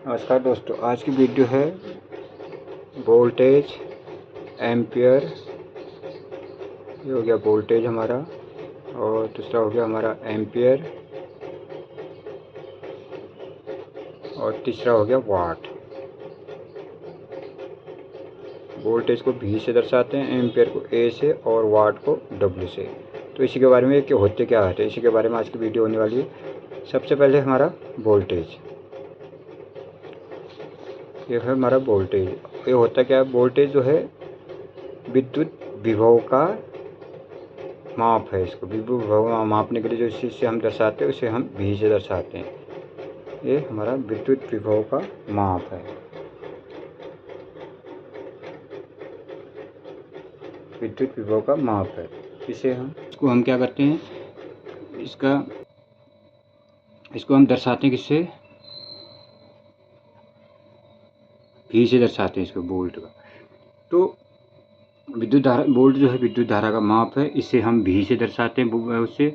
नमस्कार दोस्तों, आज की वीडियो है वोल्टेज एम्पियर। ये हो गया वोल्टेज हमारा, और दूसरा हो गया हमारा एम्पियर, और तीसरा हो गया वाट। वोल्टेज को V से दर्शाते हैं, एम्पियर को A से और वाट को W से। तो इसी के बारे में कि होते क्या है, इसी के बारे में आज की वीडियो होने वाली है। सबसे पहले हमारा वोल्टेज, ये है हमारा वोल्टेज। ये होता क्या है, वोल्टेज जो है विद्युत विभव का माप है। इसको विद्युत विभव मापने के लिए जो इस चीज़ से हम दर्शाते हैं उसे हम V से दर्शाते हैं। ये हमारा विद्युत विभव का माप है, विद्युत विभव का माप है। इसको हम क्या करते हैं, इसको हम दर्शाते हैं किससे, V से दर्शाते हैं इसको, वोल्ट का। तो विद्युत धारा, वोल्ट जो है विद्युत धारा का माप है, इसे हम V से दर्शाते हैं उससे।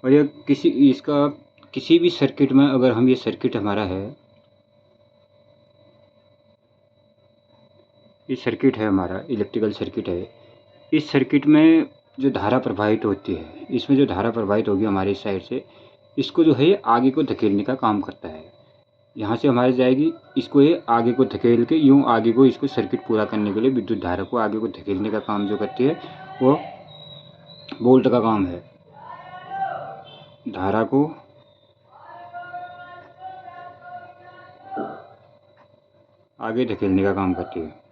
और यह किसी भी सर्किट में, अगर हम ये सर्किट हमारा है, ये सर्किट है हमारा, इलेक्ट्रिकल सर्किट है। इस सर्किट में जो धारा प्रवाहित होती है, इसमें जो धारा प्रवाहित होगी हमारे इस साइड से, इसको जो है आगे को धकेलने का काम करता है। यहाँ से हमारे जाएगी, इसको ये आगे को धकेल के यूँ आगे को, इसको सर्किट पूरा करने के लिए विद्युत धारा को आगे को धकेलने का काम जो करती है वो वोल्ट का काम है। धारा को आगे धकेलने का काम करती है।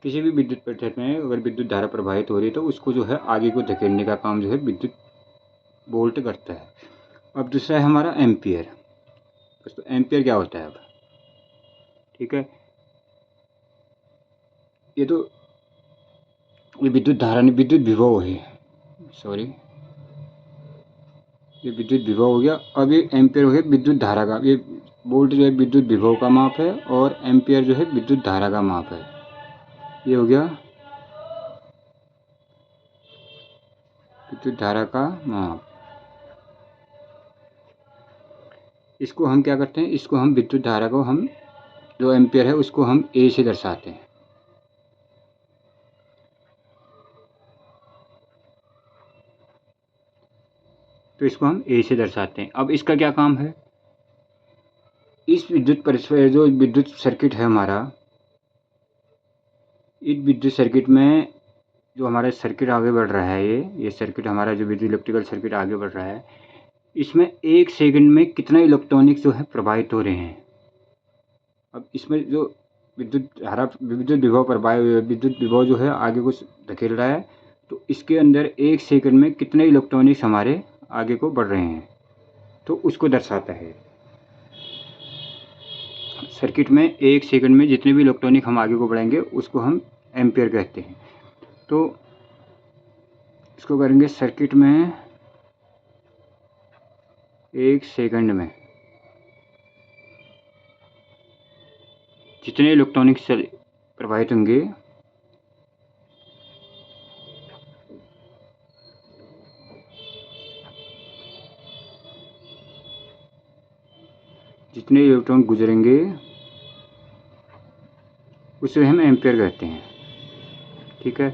किसी भी विद्युत पदार्थ में अगर विद्युत धारा प्रवाहित हो रही है तो उसको जो है आगे को धकेलने का काम जो है विद्युत वोल्ट करता है। अब दूसरा है हमारा एम्पियर। तो एम्पियर क्या होता है अब, ठीक है। ये तो ये विद्युत धारा नहीं, विद्युत विभव है, सॉरी, ये विद्युत विभव हो गया। अब ये एम्पियर हो गया विद्युत धारा का। ये वोल्ट जो है विद्युत विभव का माप है, और एम्पियर जो है विद्युत धारा का माप है। ये हो गया विद्युत धारा का माप। इसको हम क्या करते हैं, इसको हम विद्युत धारा को, हम जो एम्पियर है उसको हम A से दर्शाते हैं। तो इसको हम A से दर्शाते हैं। अब इसका क्या काम है, इस विद्युत परिसर, जो विद्युत सर्किट है हमारा, इस विद्युत सर्किट में जो हमारा सर्किट आगे बढ़ रहा है, ये सर्किट हमारा जो विद्युत इलेक्ट्रिकल सर्किट आगे बढ़ रहा है, इसमें 1 सेकंड में कितना इलेक्ट्रॉनिक्स जो है प्रवाहित हो रहे हैं। अब इसमें जो विद्युत धारा, विद्युत विभव जो है आगे को धकेल रहा है, तो इसके अंदर 1 सेकंड में कितने इलेक्ट्रॉनिक्स हमारे आगे को बढ़ रहे हैं, तो उसको दर्शाता है। सर्किट में 1 सेकंड में जितने भी इलेक्ट्रॉनिक हम आगे को बढ़ाएंगे उसको हम एम्पियर कहते हैं। तो इसको करेंगे, सर्किट में 1 सेकंड में जितने इलेक्ट्रॉनिक्स प्रवाहित होंगे, जितने इलेक्ट्रॉन गुजरेंगे उसे हम एम्पियर कहते हैं, ठीक है।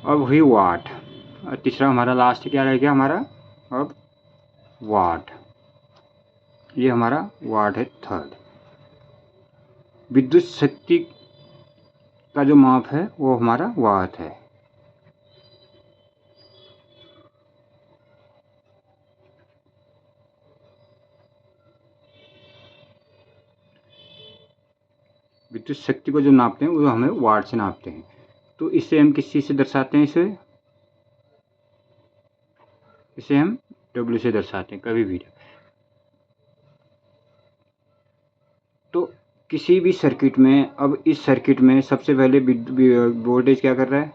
अब हुई वाट। और तीसरा हमारा लास्ट क्या रह गया हमारा, अब वाट। ये हमारा वाट है थर्ड। विद्युत शक्ति का जो माप है वो हमारा वाट है। विद्युत शक्ति को जो नापते हैं वो हमें वाट से नापते हैं। तो इसे हम किस चीज़ से दर्शाते हैं, इसे हम W से दर्शाते हैं कभी भी। तो किसी भी सर्किट में, अब इस सर्किट में सबसे पहले वोल्टेज क्या कर रहा है,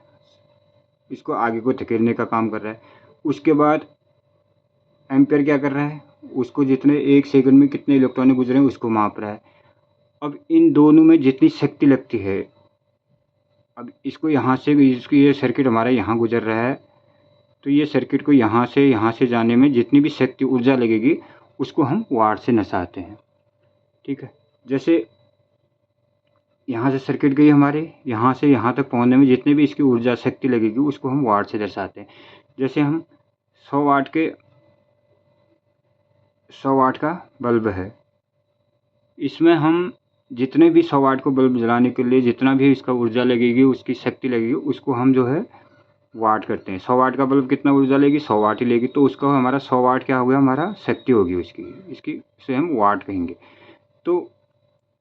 इसको आगे को धकेलने का काम कर रहा है। उसके बाद एम्पियर क्या कर रहा है, उसको जितने 1 सेकंड में कितने इलेक्ट्रॉन गुजरे हैं उसको माप रहा है। अब इन दोनों में जितनी शक्ति लगती है अब इसको यहाँ से इसकी ये सर्किट हमारा यहाँ गुजर रहा है, तो ये सर्किट को यहाँ से जाने में जितनी भी शक्ति ऊर्जा लगेगी उसको हम वाट से दर्शाते हैं। ठीक है, जैसे यहाँ से सर्किट गई हमारे, यहाँ से यहाँ तक पहुँचने में जितनी भी इसकी ऊर्जा शक्ति लगेगी उसको हम वाट से दर्शाते हैं। जैसे हम 100 वाट का बल्ब है, इसमें हम जितने भी 100 वाट को बल्ब जलाने के लिए जितना भी इसका ऊर्जा लगेगी, उसकी शक्ति लगेगी, उसको हम जो है वाट करते हैं। 100 वाट का बल्ब कितना ऊर्जा लेगी? 100 वाट ही लेगी, तो उसका हमारा 100 वाट क्या हो गया? हमारा शक्ति होगी इसकी से हम वाट कहेंगे। तो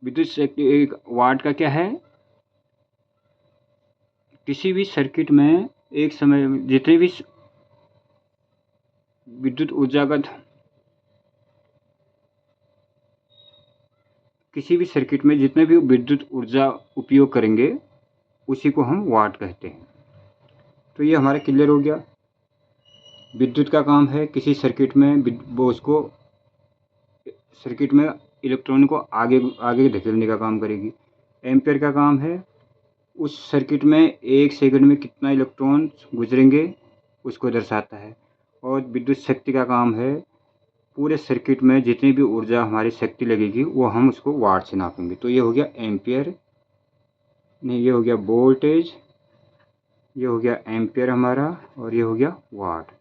विद्युत शक्ति एक वाट का क्या है? किसी भी सर्किट में एक समय में जितने भी विद्युत ऊर्जा का किसी भी सर्किट में जितने भी विद्युत ऊर्जा उपयोग करेंगे उसी को हम वाट कहते हैं। तो ये हमारा क्लियर हो गया। विद्युत का काम है किसी सर्किट में वो उसको सर्किट में इलेक्ट्रॉन को आगे धकेलने का काम करेगी। एम्पियर का काम है उस सर्किट में 1 सेकंड में कितना इलेक्ट्रॉन गुजरेंगे उसको दर्शाता है। और विद्युत शक्ति का काम है पूरे सर्किट में जितनी भी ऊर्जा हमारी शक्ति लगेगी वो हम उसको वाट से नापेंगे। तो ये हो गया एम्पियर, नहीं ये हो गया वोल्टेज, ये हो गया एम्पियर हमारा, और ये हो गया वाट।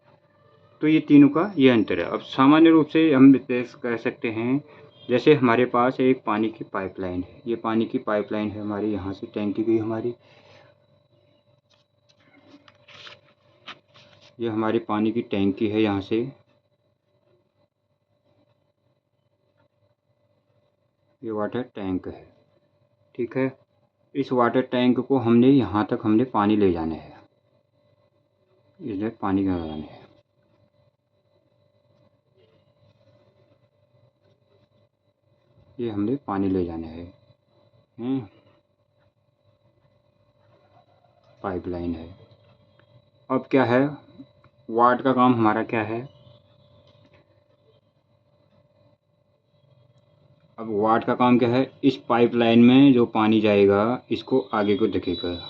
तो ये तीनों का ये अंतर है। अब सामान्य रूप से हम कह सकते हैं, जैसे हमारे पास एक पानी की पाइपलाइन है, ये पानी की पाइपलाइन है हमारी, यहाँ से टैंकी गई हमारी, ये हमारी पानी की टैंकी है, यहाँ से ये वाटर टैंक है। ठीक है, इस वाटर टैंक को हमने यहाँ तक हमने पानी ले जाना है, इसमें पानी का जाना है। ये हमने पानी ले जाना है, पाइपलाइन है। अब क्या है, वाट का काम हमारा क्या है? अब वाट का काम क्या है? इस पाइपलाइन में जो पानी जाएगा इसको आगे को धकेलेगा,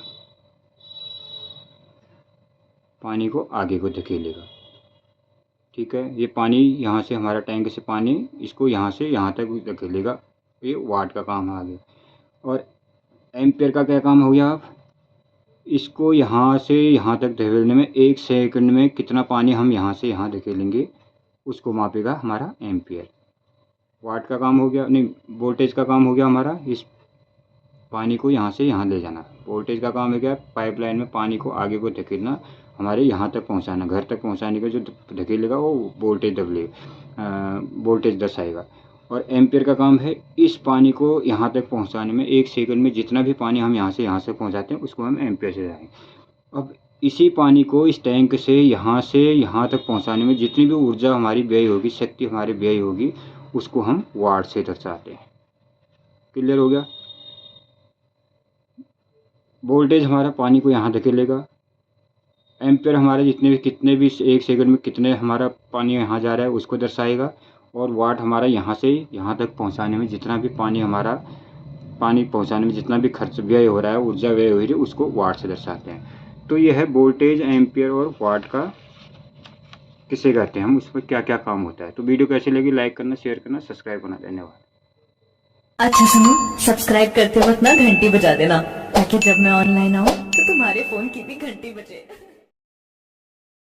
पानी को आगे को धकेलेगा। ठीक है, ये पानी यहाँ से हमारा टैंक से पानी इसको यहाँ से यहाँ तक धकेलेगा, ये वाट का काम है आगे। और एम्पियर का क्या काम हो गया? आप इसको यहाँ से यहाँ तक धकेलने में 1 सेकंड में कितना पानी हम यहाँ से यहाँ धकेलेंगे उसको मापेगा हमारा एम्पियर। वाट का काम हो गया, नहीं वोल्टेज का काम हो गया हमारा इस पानी को यहाँ से यहाँ ले जाना। वोल्टेज का काम है क्या? पाइपलाइन में पानी को आगे को धकेलना, हमारे यहाँ तक पहुँचाना, घर तक पहुँचाने का जो धकेलेगा वो वोल्टेज दर्शाएगा। और एम्पियर का काम है इस पानी को यहाँ तक पहुँचाने में 1 सेकंड में जितना भी पानी हम यहाँ से पहुँचाते हैं उसको हम एम्पियर से जाएंगे। अब इसी पानी को इस टैंक से यहाँ तक पहुँचाने में जितनी भी ऊर्जा हमारी व्यय होगी, शक्ति हमारी व्यय होगी, उसको हम वाट से दर्शाते हैं। क्लियर हो गया? वोल्टेज हमारा पानी को यहाँ धकेलेगा, एम्पियर हमारे कितने भी 1 सेकंड में कितने हमारा पानी यहाँ जा रहा है उसको दर्शाएगा। और वाट हमारा यहाँ से यहाँ तक पहुँचाने में जितना भी पानी पहुँचाने में जितना भी खर्च व्यय हो रहा है, ऊर्जा व्यय हो रही है, उसको वाट से दर्शाते हैं। तो यह है वोल्टेज, एम्पियर और वाट का किसे कहते हैं, हम उस पर क्या क्या काम होता है। तो वीडियो कैसी लगी? लाइक करना, शेयर करना, सब्सक्राइब करना। धन्यवाद। अच्छा सुनो, सब्सक्राइब करते वक्त ना घंटी बजा देना, ताकि जब मैं ऑनलाइन आऊँ तो तुम्हारे फोन की भी घंटी बजे।